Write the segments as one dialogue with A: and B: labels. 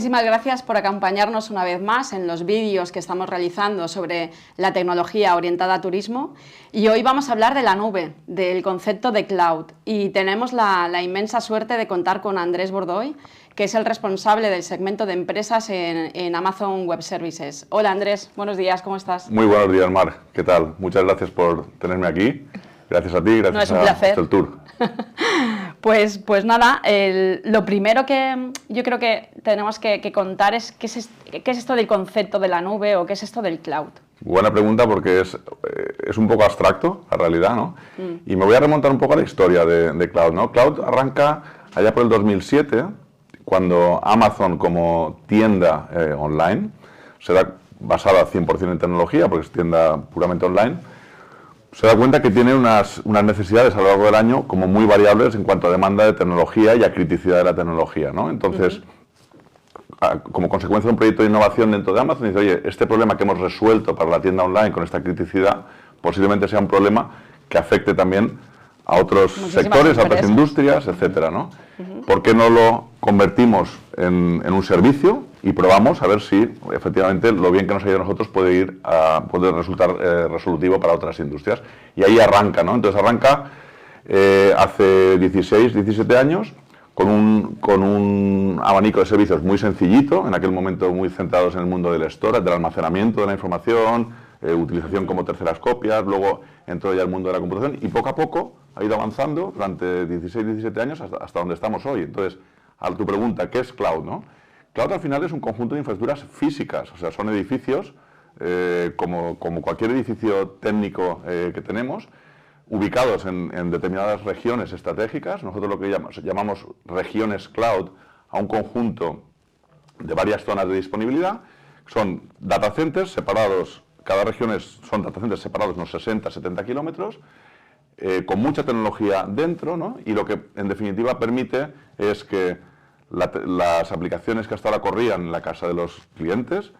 A: muchísimas gracias por acompañarnos una vez más en los vídeos que estamos realizando sobre la tecnología orientada a turismo. Y hoy vamos a hablar de la nube, del concepto de cloud. Y tenemos la inmensa suerte de contar con Andrés Bordoy, que es el responsable del segmento de empresas en Amazon Web Services. Hola Andrés, buenos días, ¿cómo estás?
B: Muy buenos días, Mar. ¿Qué tal? Muchas gracias por tenerme aquí. Gracias a ti, gracias a el Tour.
A: Pues nada, lo primero que yo creo que tenemos que contar es qué es esto del concepto de la nube o qué es esto del cloud.
B: Buena pregunta porque es un poco abstracto, la realidad, ¿no? Y me voy a remontar un poco a la historia de cloud, ¿no? Cloud arranca allá por el 2007, cuando Amazon como tienda online, basada 100% en tecnología, porque es tienda puramente online, se da cuenta que tiene unas necesidades a lo largo del año como muy variables en cuanto a demanda de tecnología y a criticidad de la tecnología, ¿no? Entonces, como consecuencia de un proyecto de innovación dentro de Amazon, dice, oye, este problema que hemos resuelto para la tienda online con esta criticidad, posiblemente sea un problema que afecte también a otros sectores, a otras industrias, etcétera, ¿no? ¿Por qué no lo convertimos en un servicio y probamos a ver si efectivamente lo bien que nos ha ido a nosotros puede resultar resolutivo para otras industrias? Y ahí arranca, ¿no? Entonces arranca hace 16, 17 años con un abanico de servicios muy sencillito, en aquel momento muy centrados en el mundo del storage, del almacenamiento de la información, utilización como terceras copias, luego entró ya el mundo de la computación y poco a poco ha ido avanzando durante 16, 17 años hasta donde estamos hoy. Entonces, a tu pregunta, ¿qué es cloud, no? Cloud al final es un conjunto de infraestructuras físicas, o sea, son edificios, como cualquier edificio técnico que tenemos, ubicados en determinadas regiones estratégicas. Nosotros lo que llamamos regiones cloud a un conjunto de varias zonas de disponibilidad. Son data centers separados, cada región son data centers separados unos 60, 70 kilómetros, con mucha tecnología dentro, ¿no? Y lo que en definitiva permite es que las aplicaciones que hasta ahora corrían en la casa de los clientes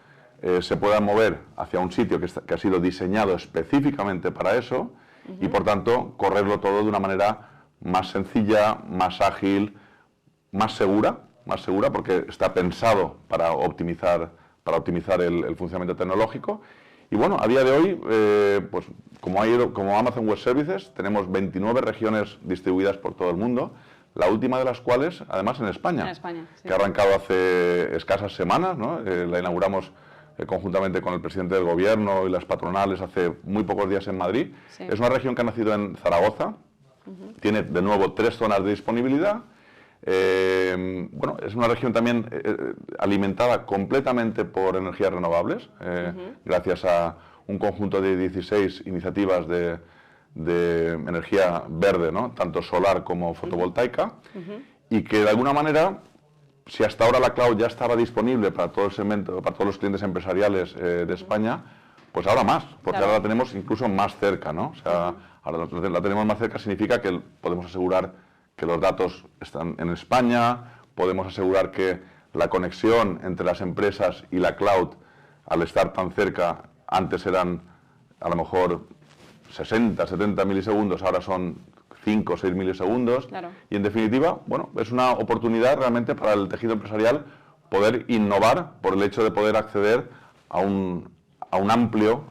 B: se puedan mover hacia un sitio que ha sido diseñado específicamente para eso y por tanto correrlo todo de una manera más sencilla, más ágil, más segura porque está pensado para optimizar el funcionamiento tecnológico. Y bueno, a día de hoy, pues como Amazon Web Services, tenemos 29 regiones distribuidas por todo el mundo, la última de las cuales, además, en España,
A: sí.
B: Que ha arrancado hace escasas semanas, ¿no? La inauguramos conjuntamente con el presidente del gobierno y las patronales hace muy pocos días en Madrid. Sí. Es una región que ha nacido en Zaragoza, tiene de nuevo 3 zonas de disponibilidad. Bueno, es una región también alimentada completamente por energías renovables, gracias a un conjunto de 16 iniciativas de energía verde, ¿no? Tanto solar como fotovoltaica, y que de alguna manera, si hasta ahora la cloud ya estaba disponible para todo el segmento, para todos los clientes empresariales de España, pues ahora más, porque ahora la tenemos incluso más cerca, ¿no? O sea, ahora la tenemos más cerca significa que podemos asegurar que los datos están en España, podemos asegurar que la conexión entre las empresas y la cloud, al estar tan cerca, antes eran a lo mejor 60, 70 milisegundos, ahora son 5 o 6 milisegundos. Claro. Y en definitiva, bueno, es una oportunidad realmente para el tejido empresarial poder innovar por el hecho de poder acceder a un amplio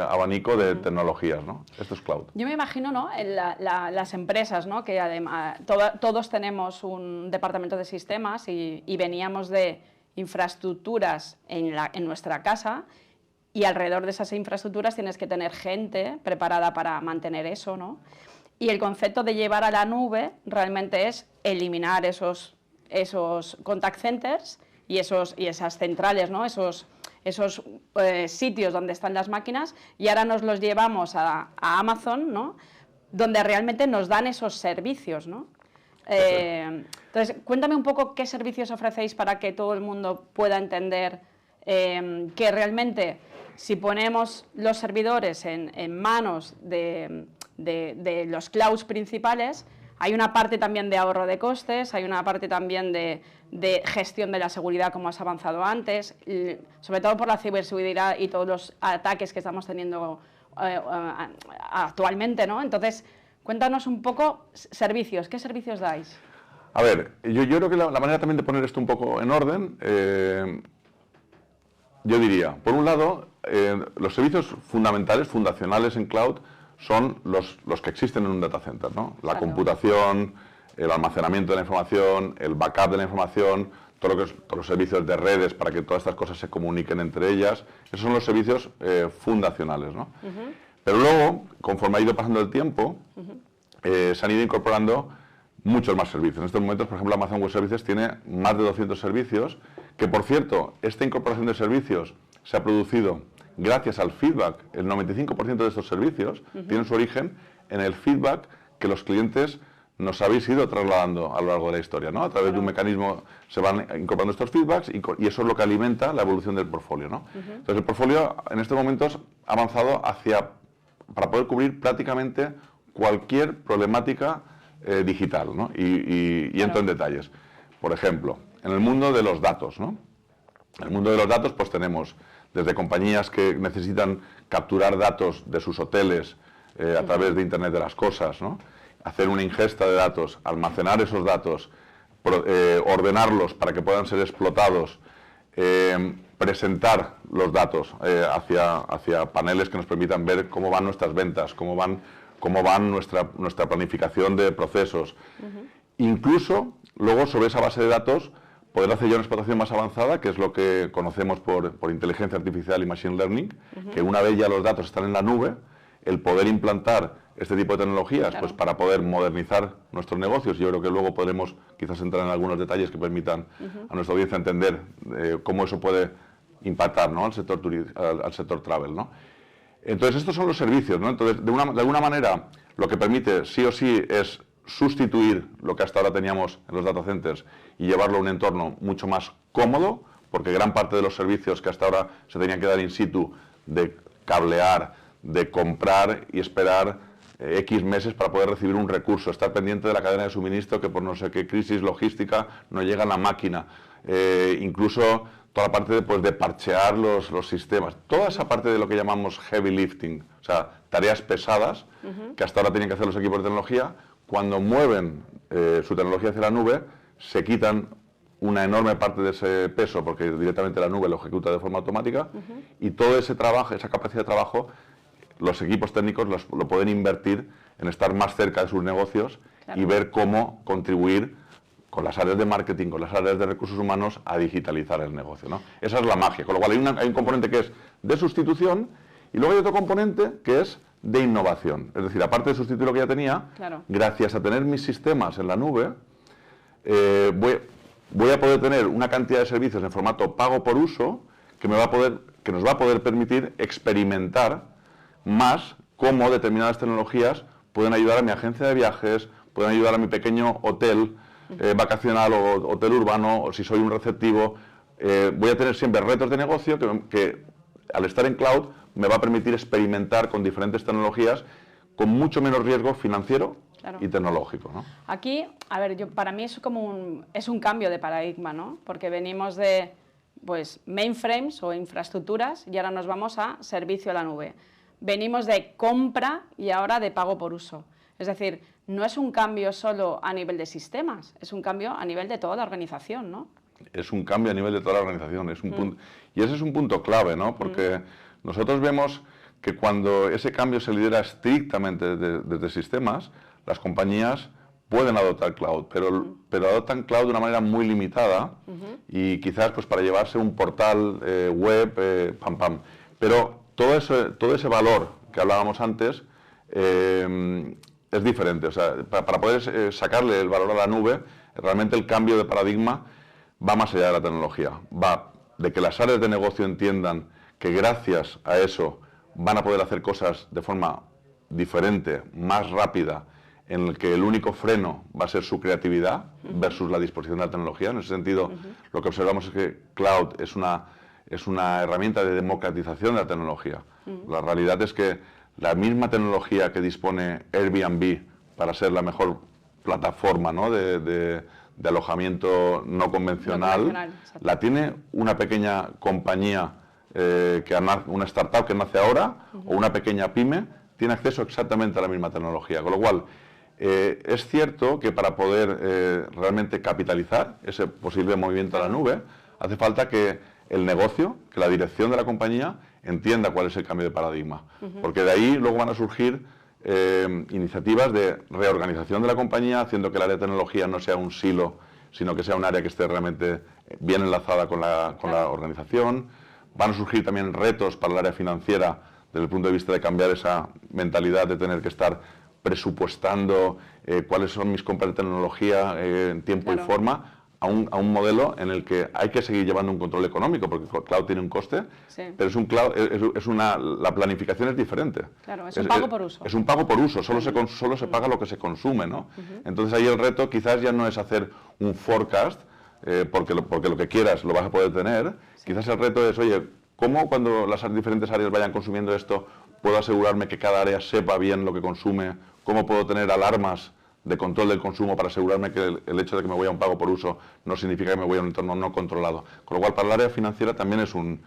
B: abanico de tecnologías, ¿no? Esto es cloud.
A: Yo me imagino, ¿no? Las empresas, ¿no? Que además todos tenemos un departamento de sistemas y veníamos de infraestructuras en nuestra casa, y alrededor de esas infraestructuras tienes que tener gente preparada para mantener eso, ¿no? Y el concepto de llevar a la nube realmente es eliminar esos contact centers y esas centrales, ¿no? Esos sitios donde están las máquinas, y ahora nos los llevamos a Amazon, ¿no? Donde realmente nos dan esos servicios, ¿no? Entonces, cuéntame un poco qué servicios ofrecéis para que todo el mundo pueda entender que realmente, si ponemos los servidores en manos de los clouds principales, hay una parte también de ahorro de costes, hay una parte también de gestión de la seguridad, como has avanzado antes, sobre todo por la ciberseguridad y todos los ataques que estamos teniendo actualmente, ¿no? Entonces, cuéntanos un poco servicios, ¿qué servicios dais?
B: A ver, yo creo que la manera también de poner esto un poco en orden, yo diría, por un lado, los servicios fundamentales, fundacionales en cloud, son los que existen en un data center, ¿no? La computación, el almacenamiento de la información, el backup de la información, todo lo que es, todos los servicios de redes para que todas estas cosas se comuniquen entre ellas. Esos son los servicios fundacionales, ¿no? Pero luego, conforme ha ido pasando el tiempo, se han ido incorporando muchos más servicios. En estos momentos, por ejemplo, Amazon Web Services tiene más de 200 servicios, que por cierto, esta incorporación de servicios se ha producido gracias al feedback. El 95% de estos servicios tienen su origen en el feedback que los clientes nos habéis ido trasladando a lo largo de la historia, ¿no? A través de un mecanismo se van incorporando estos feedbacks y eso es lo que alimenta la evolución del portfolio, ¿no? Entonces el portfolio en estos momentos ha avanzado para poder cubrir prácticamente cualquier problemática digital, ¿no? Y entro en detalles. Por ejemplo, en el mundo de los datos, ¿no? En el mundo de los datos pues tenemos desde compañías que necesitan capturar datos de sus hoteles a través de Internet de las Cosas, ¿no? Hacer una ingesta de datos, almacenar esos datos, ordenarlos para que puedan ser explotados, presentar los datos hacia paneles que nos permitan ver cómo van nuestras ventas, cómo van nuestra planificación de procesos. Incluso, luego, sobre esa base de datos, poder hacer ya una explotación más avanzada, que es lo que conocemos por inteligencia artificial y machine learning, que una vez ya los datos están en la nube, el poder implantar este tipo de tecnologías pues para poder modernizar nuestros negocios. Yo creo que luego podremos quizás entrar en algunos detalles que permitan a nuestra audiencia entender cómo eso puede impactar, ¿no? al sector travel, ¿no? Entonces estos son los servicios, ¿no? Entonces de alguna manera lo que permite sí o sí es sustituir lo que hasta ahora teníamos en los data centers y llevarlo a un entorno mucho más cómodo, porque gran parte de los servicios que hasta ahora se tenían que dar in situ, de cablear, de comprar y esperar X meses para poder recibir un recurso, estar pendiente de la cadena de suministro que por no sé qué crisis logística no llega a la máquina, incluso toda la parte de parchear los sistemas, toda esa parte de lo que llamamos heavy lifting, o sea, tareas pesadas que hasta ahora tenían que hacer los equipos de tecnología, cuando mueven su tecnología hacia la nube, se quitan una enorme parte de ese peso, porque directamente la nube lo ejecuta de forma automática, y todo ese trabajo, esa capacidad de trabajo, los equipos técnicos lo pueden invertir en estar más cerca de sus negocios y ver cómo contribuir con las áreas de marketing, con las áreas de recursos humanos a digitalizar el negocio, ¿no? Esa es la magia, con lo cual hay un componente que es de sustitución y luego hay otro componente que es de innovación. Es decir, aparte de sustituir lo que ya tenía, gracias a tener mis sistemas en la nube, voy a poder tener una cantidad de servicios en formato pago por uso que nos va a poder permitir experimentar más cómo determinadas tecnologías pueden ayudar a mi agencia de viajes, pueden ayudar a mi pequeño hotel vacacional o hotel urbano, o si soy un receptivo. Voy a tener siempre retos de negocio que al estar en cloud me va a permitir experimentar con diferentes tecnologías con mucho menos riesgo financiero y tecnológico, ¿no?
A: Aquí, a ver, para mí es como un cambio de paradigma, ¿no? Porque venimos de pues, mainframes o infraestructuras y ahora nos vamos a servicio a la nube. Venimos de compra y ahora de pago por uso. Es decir, no es un cambio solo a nivel de sistemas, es un cambio a nivel de toda la organización, ¿no? Es un cambio a nivel de toda la organización,
B: y ese es un punto clave, ¿no? Porque nosotros vemos que cuando ese cambio se lidera estrictamente desde sistemas, las compañías pueden adoptar cloud, pero adoptan cloud de una manera muy limitada y quizás pues para llevarse un portal web, pero todo ese valor que hablábamos antes es diferente. O sea, para poder sacarle el valor a la nube, realmente el cambio de paradigma va más allá de la tecnología. Va de que las áreas de negocio entiendan que gracias a eso van a poder hacer cosas de forma diferente, más rápida, en el que el único freno va a ser su creatividad versus la disposición de la tecnología. En ese sentido, lo que observamos es que cloud es una herramienta de democratización de la tecnología. La realidad es que la misma tecnología que dispone Airbnb para ser la mejor plataforma, ¿no? de alojamiento no convencional, la tiene una pequeña compañía, una startup que nace ahora, o una pequeña pyme, tiene acceso exactamente a la misma tecnología. Con lo cual, Es cierto que para poder realmente capitalizar ese posible movimiento a la nube, hace falta que el negocio, que la dirección de la compañía entienda cuál es el cambio de paradigma. Porque de ahí luego van a surgir iniciativas de reorganización de la compañía, haciendo que el área de tecnología no sea un silo, sino que sea un área que esté realmente bien enlazada con la organización. Van a surgir también retos para el área financiera desde el punto de vista de cambiar esa mentalidad de tener que estar presupuestando cuáles son mis compras de tecnología en tiempo y forma, a un modelo en el que hay que seguir llevando un control económico, porque cloud tiene un coste, pero es un cloud, la planificación es diferente.
A: Claro, es un pago por uso.
B: Es un pago por uso, solo se paga lo que se consume, ¿no? Entonces ahí el reto quizás ya no es hacer un forecast, porque lo que quieras lo vas a poder tener. Quizás el reto es, oye, ¿cómo cuando las diferentes áreas vayan consumiendo esto, puedo asegurarme que cada área sepa bien lo que consume? ¿Cómo puedo tener alarmas de control del consumo para asegurarme que el hecho de que me voy a un pago por uso no significa que me voy a un entorno no controlado? Con lo cual, para el área financiera también es un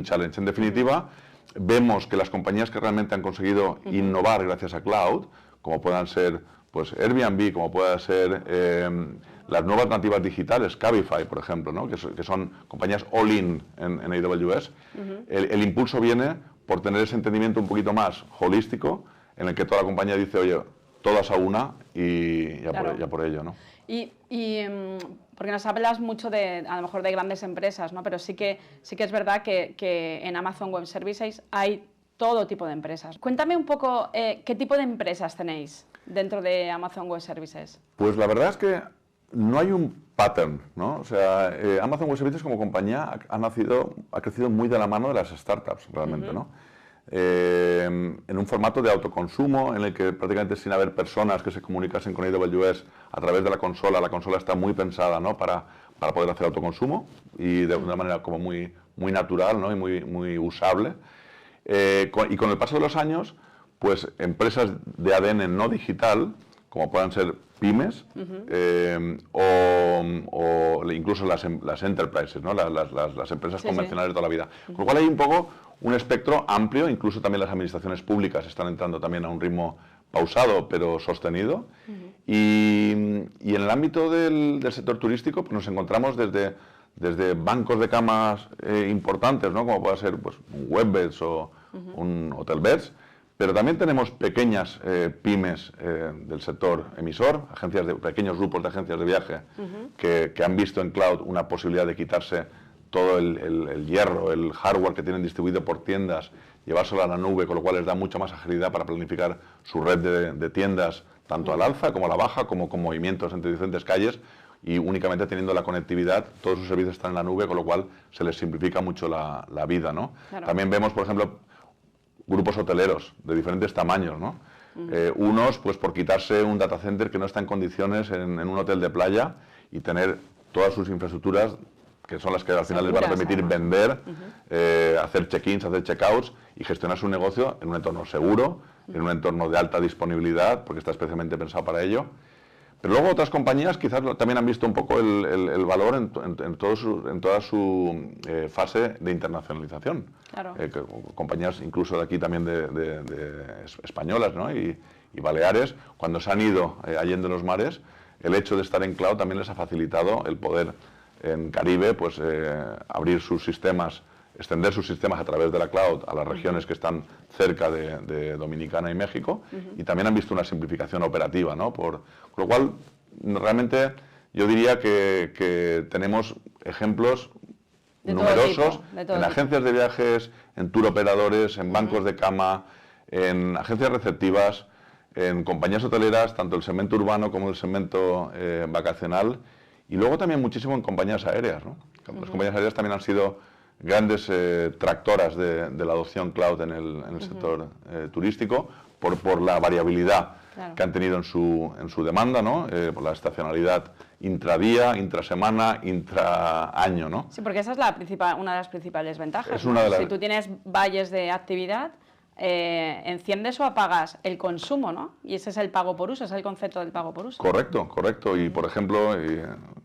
B: challenge. En definitiva, vemos que las compañías que realmente han conseguido innovar gracias a cloud, como puedan ser pues Airbnb, como puedan ser las nuevas nativas digitales, Cabify, por ejemplo, ¿no? que son compañías all-in en AWS, el impulso viene por tener ese entendimiento un poquito más holístico, en el que toda la compañía dice, oye, todas a una y ya, ya por ello, ¿no?
A: Porque nos hablas mucho a lo mejor de grandes empresas, ¿no? Pero sí que es verdad que en Amazon Web Services hay todo tipo de empresas. Cuéntame un poco qué tipo de empresas tenéis dentro de Amazon Web Services.
B: Pues la verdad es que no hay un pattern, ¿no? O sea, Amazon Web Services como compañía ha crecido muy de la mano de las startups, realmente, ¿no? En un formato de autoconsumo en el que prácticamente sin haber personas que se comunicasen con AWS a través de la consola está muy pensada, ¿no? para poder hacer autoconsumo y de una manera como muy natural, ¿no? Y muy usable. Y con el paso de los años, pues empresas de ADN no digital, como puedan ser pymes o incluso las enterprises, ¿no? las empresas convencionales de toda la vida. Con lo cual hay un poco un espectro amplio, incluso también las administraciones públicas están entrando también a un ritmo pausado pero sostenido. Y en el ámbito del sector turístico pues nos encontramos desde bancos de camas importantes, ¿no? Como puede ser pues, un Webbeds o un Hotelbeds, pero también tenemos pequeñas pymes del sector emisor, pequeños grupos de agencias de viaje que han visto en cloud una posibilidad de quitarse todo el hierro, el hardware que tienen distribuido por tiendas, llevárselo a la nube, con lo cual les da mucha más agilidad para planificar su red de tiendas, tanto al alza como a la baja, como con movimientos entre diferentes calles, y únicamente teniendo la conectividad, todos sus servicios están en la nube, con lo cual se les simplifica mucho la vida, ¿no? Claro. También vemos, por ejemplo, grupos hoteleros de diferentes tamaños, ¿no? Unos, pues por quitarse un data center que no está en condiciones en un hotel de playa y tener todas sus infraestructuras, que son las que al final les van a permitir vender, hacer check-ins, hacer check-outs y gestionar su negocio en un entorno seguro, en un entorno de alta disponibilidad, porque está especialmente pensado para ello. Pero luego otras compañías quizás también han visto un poco el valor en toda su fase de internacionalización. Claro. Compañías incluso de aquí también de españolas, ¿no? y baleares, cuando se han ido allende los mares, el hecho de estar en cloud también les ha facilitado el poder en Caribe pues abrir sus sistemas, extender sus sistemas a través de la cloud a las regiones que están cerca de Dominicana y México, y también han visto una simplificación operativa, ¿no? Con lo cual, realmente yo diría que tenemos ejemplos numerosos en agencias de viajes, en tour operadores, en bancos de cama, en agencias receptivas, en compañías hoteleras, tanto el segmento urbano como el segmento vacacional, y luego también muchísimo en compañías aéreas, ¿no? Las compañías aéreas también han sido grandes tractoras de la adopción cloud en el sector turístico por la variabilidad que han tenido en su demanda, ¿no? Por la estacionalidad intradía, intrasemana, intraaño, ¿no?
A: Sí, porque esa es una de las principales ventajas. Si tú tienes valles de actividad, enciendes o apagas el consumo, ¿no? Y ese es el pago por uso, es el concepto del pago por uso.
B: Correcto, correcto. Y por ejemplo,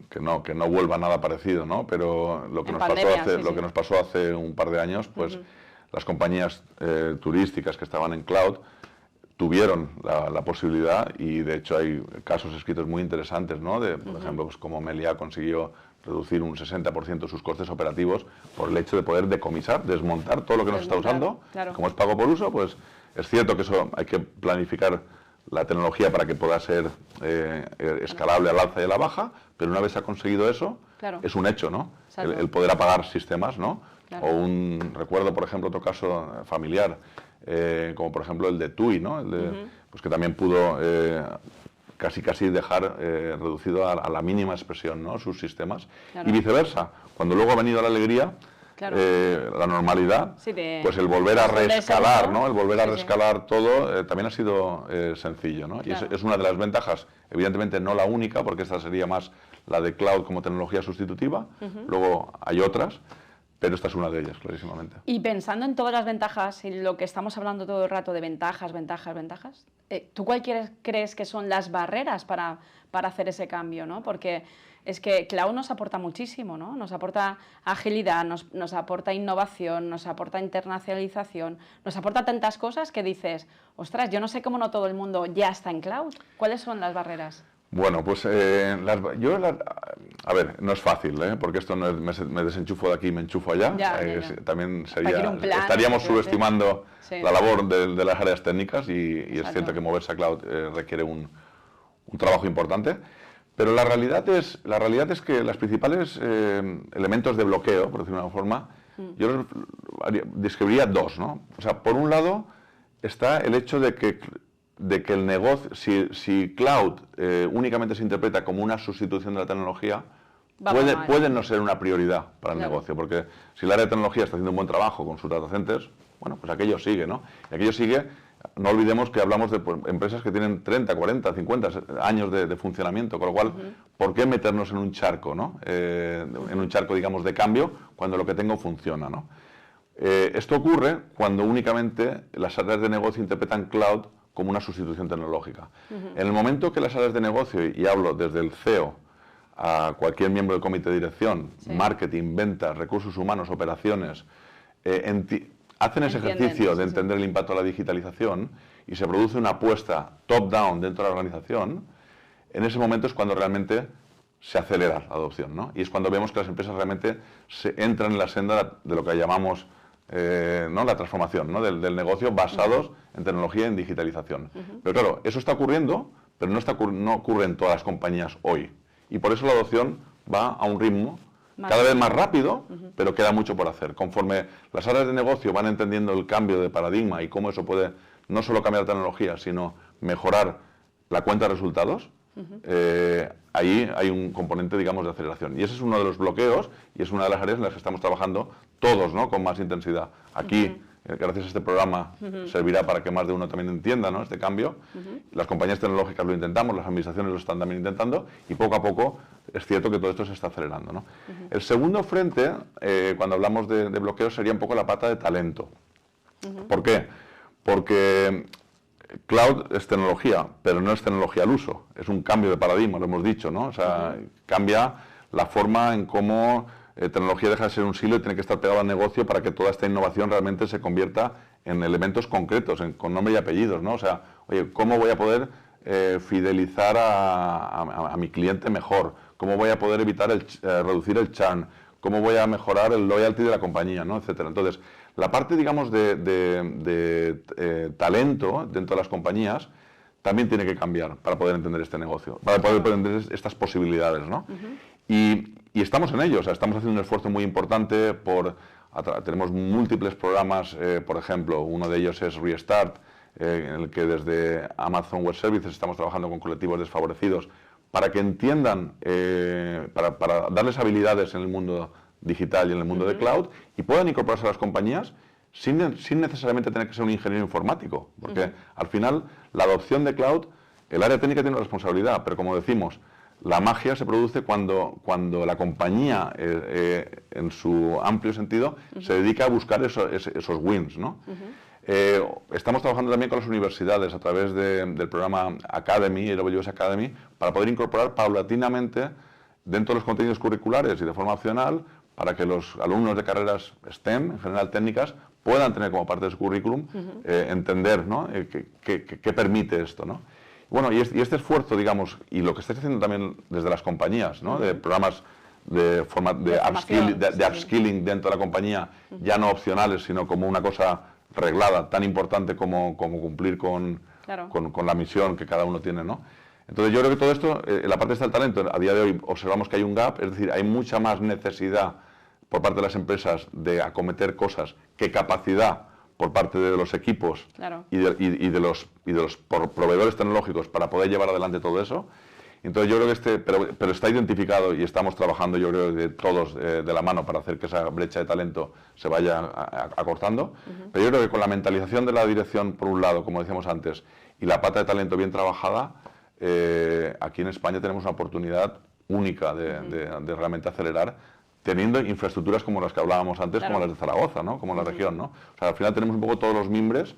B: que no vuelva nada parecido, ¿no? Pero lo que nos pasó hace un par de años, pues las compañías turísticas que estaban en cloud tuvieron la posibilidad, y de hecho hay casos escritos muy interesantes, ¿no? Por ejemplo, pues como Meliá consiguió reducir un 60% sus costes operativos por el hecho de poder decomisar, desmontar todo lo que no se está usando.
A: Claro.
B: Como es pago por uso, pues es cierto que eso hay que planificar la tecnología para que pueda ser escalable al alza y a la baja, pero una vez se ha conseguido eso,
A: claro,
B: es un hecho, ¿no? El poder apagar sistemas, ¿no? Claro. O recuerdo, por ejemplo, otro caso familiar, como por ejemplo el de TUI, ¿no? El de, pues que también pudo casi dejar reducido a la mínima expresión, ¿no? Sus sistemas. Claro. Y viceversa, cuando luego ha venido la alegría, claro, la normalidad, sí, pues el volver a reescalar, ¿no? El volver a reescalar todo también ha sido sencillo, ¿no? Claro. Y es una de las ventajas, evidentemente no la única, porque esta sería más la de cloud como tecnología sustitutiva, luego hay otras, pero esta es una de ellas, clarísimamente.
A: Y pensando en todas las ventajas y lo que estamos hablando todo el rato de ventajas, ¿tú cuál crees que son las barreras para hacer ese cambio, ¿no? Porque es que cloud nos aporta muchísimo, ¿no? Nos aporta agilidad, nos aporta innovación, nos aporta internacionalización, nos aporta tantas cosas que dices, ostras, yo no sé cómo no todo el mundo ya está en cloud. ¿Cuáles son las barreras?
B: Bueno, pues a ver, no es fácil, porque esto no es me desenchufo de aquí y me enchufo allá. También estaríamos subestimando la labor de las áreas técnicas y es cierto que moverse a cloud requiere un trabajo importante. Pero la realidad es que los principales elementos de bloqueo, por decirlo de una forma, yo describiría dos, ¿no? O sea, por un lado está el hecho de que el negocio, si cloud únicamente se interpreta como una sustitución de la tecnología, puede no ser una prioridad para el negocio, porque si el área de tecnología está haciendo un buen trabajo con sus data centers, bueno, pues aquello sigue, ¿no? Y aquello sigue, no olvidemos que hablamos de empresas que tienen 30, 40, 50 años de funcionamiento, con lo cual, ¿por qué meternos en un charco, ¿no? En un charco, digamos, de cambio, cuando lo que tengo funciona, ¿no? Esto ocurre cuando únicamente las áreas de negocio interpretan cloud como una sustitución tecnológica. En el momento que las áreas de negocio, y hablo desde el CEO a cualquier miembro del comité de dirección, marketing, ventas, recursos humanos, operaciones, hacen ese ejercicio de entender el impacto de la digitalización y se produce una apuesta top-down dentro de la organización, en ese momento es cuando realmente se acelera la adopción, ¿no? Y es cuando vemos que las empresas realmente entran en la senda de lo que llamamos ¿no? la transformación, ¿no? del negocio basados en tecnología y en digitalización. Pero claro, eso está ocurriendo, pero no ocurre en todas las compañías hoy. Y por eso la adopción va a un ritmo cada vez más rápido, pero queda mucho por hacer. Conforme las áreas de negocio van entendiendo el cambio de paradigma y cómo eso puede no solo cambiar la tecnología, sino mejorar la cuenta de resultados, ahí hay un componente, digamos, de aceleración. Y ese es uno de los bloqueos y es una de las áreas en las que estamos trabajando todos, ¿no? Con más intensidad. Aquí, gracias a este programa, servirá para que más de uno también entienda, ¿no? Este cambio. Las compañías tecnológicas lo intentamos, las administraciones lo están también intentando y poco a poco es cierto que todo esto se está acelerando, ¿no? El segundo frente, cuando hablamos de bloqueos, sería un poco la pata de talento. ¿Por qué? Porque cloud es tecnología, pero no es tecnología al uso. Es un cambio de paradigma, lo hemos dicho, ¿no? O sea, cambia la forma en cómo tecnología deja de ser un silo y tiene que estar pegado al negocio para que toda esta innovación realmente se convierta en elementos concretos, con nombre y apellidos, ¿no? O sea, oye, ¿cómo voy a poder fidelizar a mi cliente mejor? ¿Cómo voy a poder evitar reducir el churn? ¿Cómo voy a mejorar el loyalty de la compañía, ¿no? Etcétera. Entonces, la parte, digamos, de talento dentro de las compañías también tiene que cambiar para poder entender este negocio, para poder entender estas posibilidades, ¿no? Y estamos en ello, o sea, estamos haciendo un esfuerzo muy importante tenemos múltiples programas, por ejemplo, uno de ellos es Restart, en el que desde Amazon Web Services estamos trabajando con colectivos desfavorecidos para que entiendan, para darles habilidades en el mundo digital y en el mundo de cloud y puedan incorporarse a las compañías sin necesariamente tener que ser un ingeniero informático, porque al final la adopción de cloud, el área técnica tiene una responsabilidad, pero como decimos, la magia se produce cuando la compañía, en su amplio sentido, se dedica a buscar esos wins, ¿no? Estamos trabajando también con las universidades a través del programa Academy, AWS Academy, para poder incorporar paulatinamente dentro de los contenidos curriculares y de forma opcional para que los alumnos de carreras STEM, en general técnicas, puedan tener como parte de su currículum entender, ¿no? qué permite esto, ¿no? Bueno, y este esfuerzo, digamos, y lo que estáis haciendo también desde las compañías, ¿no? De programas de upskilling dentro de la compañía, ya no opcionales, sino como una cosa reglada, tan importante como cumplir con la misión que cada uno tiene, ¿no? Entonces yo creo que todo esto, la parte del talento, a día de hoy observamos que hay un gap, es decir, hay mucha más necesidad por parte de las empresas de acometer cosas que capacidad por parte de los equipos y de los proveedores tecnológicos para poder llevar adelante todo eso. Entonces yo creo que pero está identificado y estamos trabajando, yo creo, de todos de la mano para hacer que esa brecha de talento se vaya acortando. Pero yo creo que con la mentalización de la dirección, por un lado, como decíamos antes, y la pata de talento bien trabajada, aquí en España tenemos una oportunidad única de realmente acelerar, teniendo infraestructuras como las que hablábamos antes, como las de Zaragoza, ¿no? Como la región, ¿no? O sea, al final tenemos un poco todos los mimbres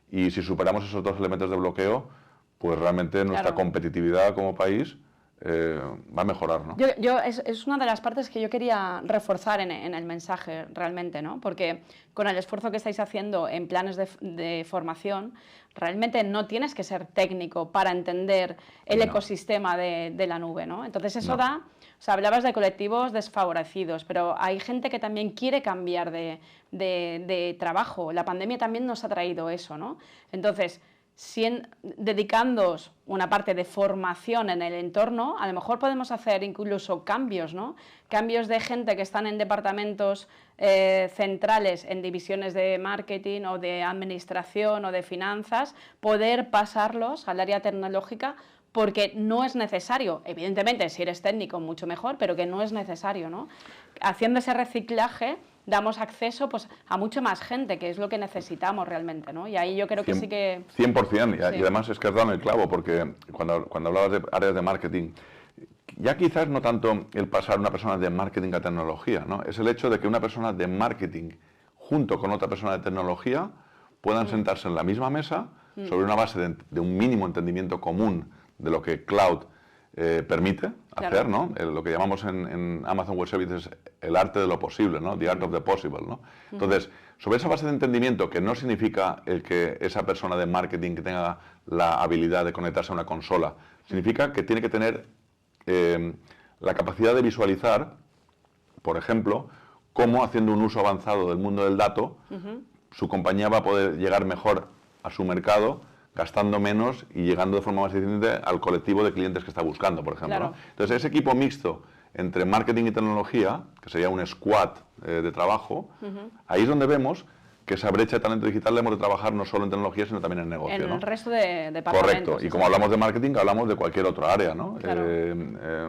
B: y si superamos esos dos elementos de bloqueo, pues realmente nuestra competitividad como país va a mejorar, ¿no?
A: Es una de las partes que yo quería reforzar en el mensaje realmente, ¿no? Porque con el esfuerzo que estáis haciendo en planes de formación, realmente no tienes que ser técnico para entender el ecosistema de la nube, ¿no? Entonces eso da... O sea, hablabas de colectivos desfavorecidos, pero hay gente que también quiere cambiar de trabajo. La pandemia también nos ha traído eso, ¿no? Entonces, dedicándoos una parte de formación en el entorno, a lo mejor podemos hacer incluso cambios, ¿no? Cambios de gente que están en departamentos centrales, en divisiones de marketing o de administración o de finanzas, poder pasarlos al área tecnológica porque no es necesario. Evidentemente, si eres técnico, mucho mejor, pero que no es necesario, ¿no? Haciendo ese reciclaje, damos acceso pues, a mucha más gente, que es lo que necesitamos realmente, ¿no? Y ahí yo creo que sí que...
B: 100%, y además es que has dado el clavo, porque cuando hablabas de áreas de marketing, ya quizás no tanto el pasar una persona de marketing a tecnología, ¿no? Es el hecho de que una persona de marketing junto con otra persona de tecnología puedan sentarse en la misma mesa sobre una base de un mínimo entendimiento común de lo que cloud permite hacer, ¿no? Lo que llamamos en Amazon Web Services el arte de lo posible, ¿no? The art of the possible, ¿no? Entonces, sobre esa base de entendimiento, que no significa el que esa persona de marketing que tenga la habilidad de conectarse a una consola, significa que tiene que tener la capacidad de visualizar, por ejemplo, cómo haciendo un uso avanzado del mundo del dato, su compañía va a poder llegar mejor a su mercado, gastando menos y llegando de forma más eficiente al colectivo de clientes que está buscando, por ejemplo, ¿no? Entonces, ese equipo mixto entre marketing y tecnología, que sería un squad de trabajo, ahí es donde vemos que esa brecha de talento digital la hemos de trabajar no solo en tecnología, sino también en negocio,
A: en
B: ¿no?
A: el resto de departamentos.
B: Correcto, y como hablamos de marketing, hablamos de cualquier otra área, ¿no?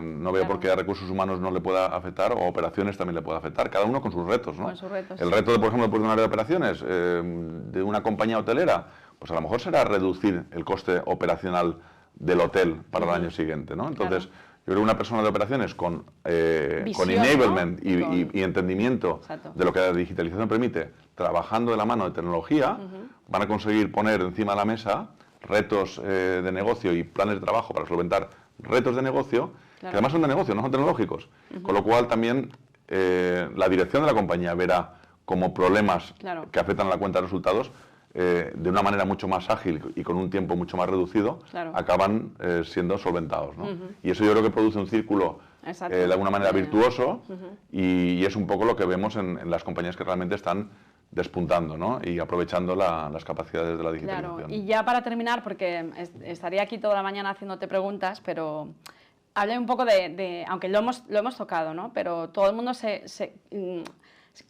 B: No veo por qué a recursos humanos no le pueda afectar, o operaciones también le pueda afectar, cada uno con sus retos, ¿no?
A: Con sus retos.
B: El reto, por ejemplo, de un área de operaciones, de una compañía hotelera, pues a lo mejor será reducir el coste operacional del hotel para el año siguiente, ¿no? Entonces, yo creo que una persona de operaciones con enablement, ¿no? y entendimiento de lo que la digitalización permite, trabajando de la mano de tecnología, van a conseguir poner encima de la mesa retos de negocio y planes de trabajo para solventar retos de negocio, que además son de negocio, no son tecnológicos. Con lo cual también la dirección de la compañía verá como problemas que afectan a la cuenta de resultados, de una manera mucho más ágil y con un tiempo mucho más reducido, acaban siendo solventados, ¿no? Y eso yo creo que produce un círculo de alguna manera virtuoso, y es un poco lo que vemos en las compañías que realmente están despuntando, ¿no? Y aprovechando las capacidades de la digitalización.
A: Claro, y ya para terminar, porque estaría aquí toda la mañana haciéndote preguntas, pero habla un poco aunque lo hemos tocado, ¿no? Pero todo el mundo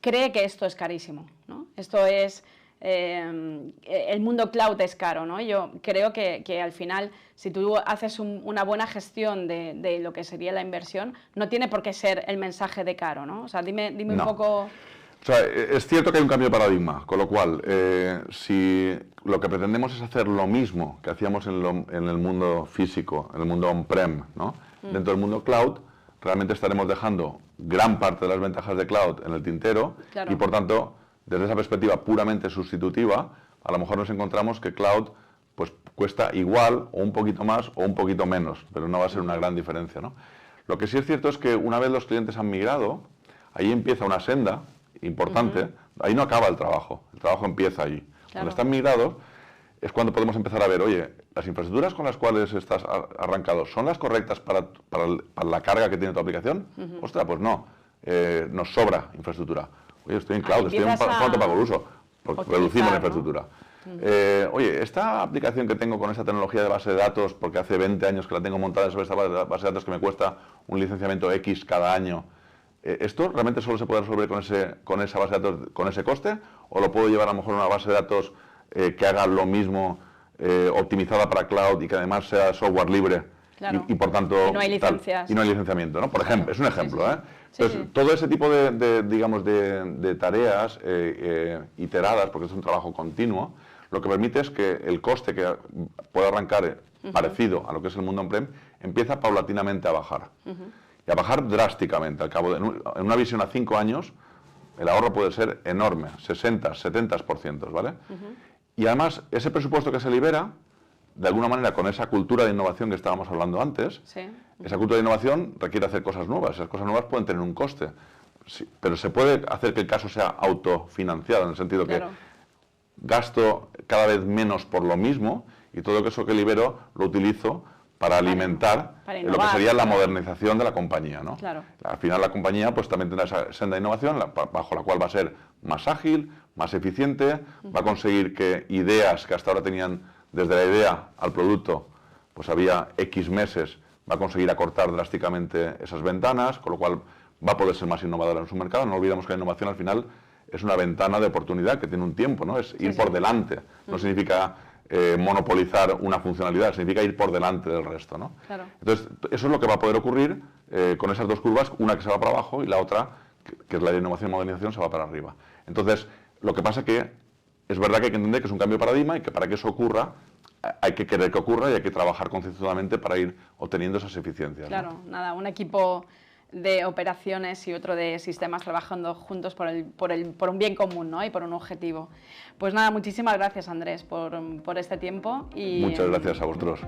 A: cree que esto es carísimo, ¿no? Esto es... el mundo cloud es caro, ¿no? Yo creo que al final, si tú haces una buena gestión de lo que sería la inversión, no tiene por qué ser el mensaje de caro, ¿no? O sea, dime un poco...
B: O sea, es cierto que hay un cambio de paradigma, con lo cual, si lo que pretendemos es hacer lo mismo que hacíamos en el mundo físico, en el mundo on-prem, ¿no? Dentro del mundo cloud, realmente estaremos dejando gran parte de las ventajas de cloud en el tintero, y por tanto, desde esa perspectiva puramente sustitutiva, a lo mejor nos encontramos que cloud pues, cuesta igual, o un poquito más, o un poquito menos, pero no va a ser una gran diferencia, ¿no? Lo que sí es cierto es que una vez los clientes han migrado, ahí empieza una senda importante ahí no acaba el trabajo empieza ahí.
A: Claro.
B: Cuando están migrados es cuando podemos empezar a ver, oye, las infraestructuras con las cuales estás arrancado, ¿son las correctas para la carga que tiene tu aplicación? Ostras, pues no, nos sobra infraestructura. Oye, estoy en cloud, estoy en cuánto pago el uso, porque reducimos la infraestructura. Oye, esta aplicación que tengo con esta tecnología de base de datos, porque hace 20 años que la tengo montada sobre esta base de datos que me cuesta un licenciamiento X cada año, ¿esto realmente solo se puede resolver con esa base de datos, con ese coste? ¿O lo puedo llevar a lo mejor a una base de datos que haga lo mismo, optimizada para cloud y que además sea software libre?
A: Claro.
B: Y por tanto...
A: Y no hay licencias.
B: Y no hay licenciamiento, ¿no? Por ejemplo, es un ejemplo,
A: sí.
B: Entonces, todo ese tipo de tareas iteradas, porque es un trabajo continuo, lo que permite es que el coste que puede arrancar parecido a lo que es el mundo on-prem, empieza paulatinamente a bajar. Y a bajar drásticamente. Al cabo en una visión a 5 años, el ahorro puede ser enorme, 60, 70%, ¿vale? Y además, ese presupuesto que se libera, de alguna manera, con esa cultura de innovación que estábamos hablando antes, esa cultura de innovación requiere hacer cosas nuevas. Esas cosas nuevas pueden tener un coste. Sí, pero se puede hacer que el caso sea autofinanciado, en el sentido que gasto cada vez menos por lo mismo y todo eso que libero lo utilizo para alimentar lo que sería la modernización de la compañía, ¿no? Al final la compañía pues también tendrá esa senda de innovación bajo la cual va a ser más ágil, más eficiente, va a conseguir que ideas que hasta ahora tenían desde la idea al producto, pues había X meses, va a conseguir acortar drásticamente esas ventanas, con lo cual va a poder ser más innovadora en su mercado. No olvidemos que la innovación al final es una ventana de oportunidad que tiene un tiempo, ¿no? Es ir por delante, no significa monopolizar una funcionalidad, significa ir por delante del resto, ¿no? Entonces, eso es lo que va a poder ocurrir con esas dos curvas, una que se va para abajo y la otra, que es la de innovación y modernización, se va para arriba. Entonces, lo que pasa es que es verdad que hay que entender que es un cambio de paradigma y que para que eso ocurra, hay que querer que ocurra y hay que trabajar concienzudamente para ir obteniendo esas eficiencias.
A: Claro, nada, un equipo de operaciones y otro de sistemas trabajando juntos por un bien común, ¿no? Y por un objetivo. Pues nada, muchísimas gracias, Andrés, por este tiempo.
B: Muchas gracias a vosotros.